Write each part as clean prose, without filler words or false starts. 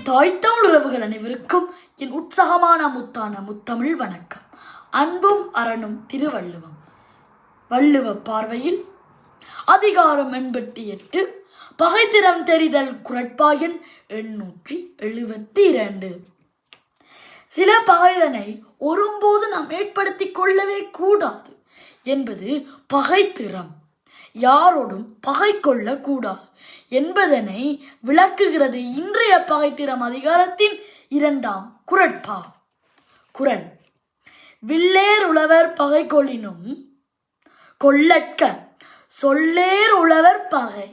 தாய் தமிழ் உறவுகள் அனைவருக்கும் என் உற்சாகமான முத்தான முத்தமிழ் வணக்கம். அன்பும் அரணும் திருவள்ளுவம். வள்ளுவ பார்வையில் அதிகாரம் 88 பகைத்திறம் தெரிதல் குறட்பாயன் 872. சில பகைதனை ஒரும்போது நாம் ஏற்படுத்திக் கொள்ளவே கூடாது என்பது பகைத்திறம். யாரோடும் பகை கொள்ள கூடாது என்பதனை விளக்குகிறது இன்றைய பகைத்திறம் அதிகாரத்தின் 2ஆம் குறட்பா. குறள்: வில்லேர் உழவர் பகை கொளினும் கொள்ளற்க சொல்லேர் உழவர் பகை.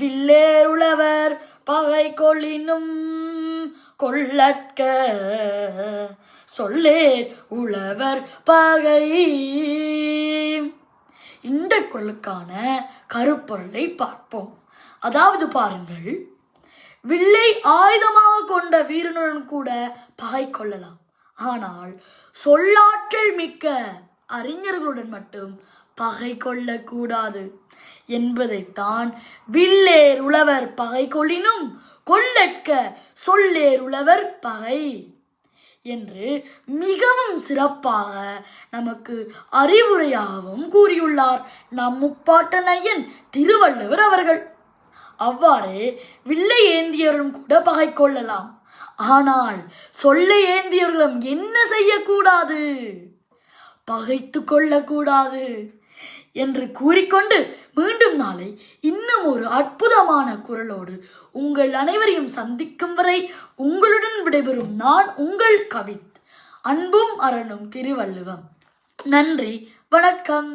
வில்லேர் உழவர் பகை கொளினும் கொள்ளற்க சொல்லேர் உழவர் பகை. இந்த குறளுக்கான கருப்பொருளை பார்ப்போம். அதாவது பாருங்கள், வில்லை ஆயுதமாக கொண்ட வீரனுடன் கூட பகை கொள்ளலாம், ஆனால் சொல்லாற்றல் மிக்க அறிஞர்களுடன் மட்டும் பகை கொள்ளக்கூடாது என்பதைத்தான் வில்லேர் உழவர் பகை கொளினும் கொள்ளற்க சொல்லேர் உழவர் பகை என்று மிகவும் சிறப்பாக நமக்கு அறிவுரையாகவும் கூறியுள்ளார் நம் முப்பாட்டனையன் திருவள்ளுவர் அவர்கள். அவ்வாறே வில்லை ஏந்தியவரும் கூட பகை கொள்ளலாம், ஆனால் சொல்லை ஏந்தியவர்களும் என்ன செய்யக்கூடாது? பகைத்து கொள்ளக்கூடாது என்று கூறிக்கொண்டு மீண்டும் நாளை இன்னும் ஒரு அற்புதமான குறளோடு உங்கள் அனைவரையும் சந்திக்கும் வரை உங்களுடன் விடைபெறும் நான் உங்கள் கவித். அன்பும் அரணும் திருவள்ளுவம். நன்றி, வணக்கம்.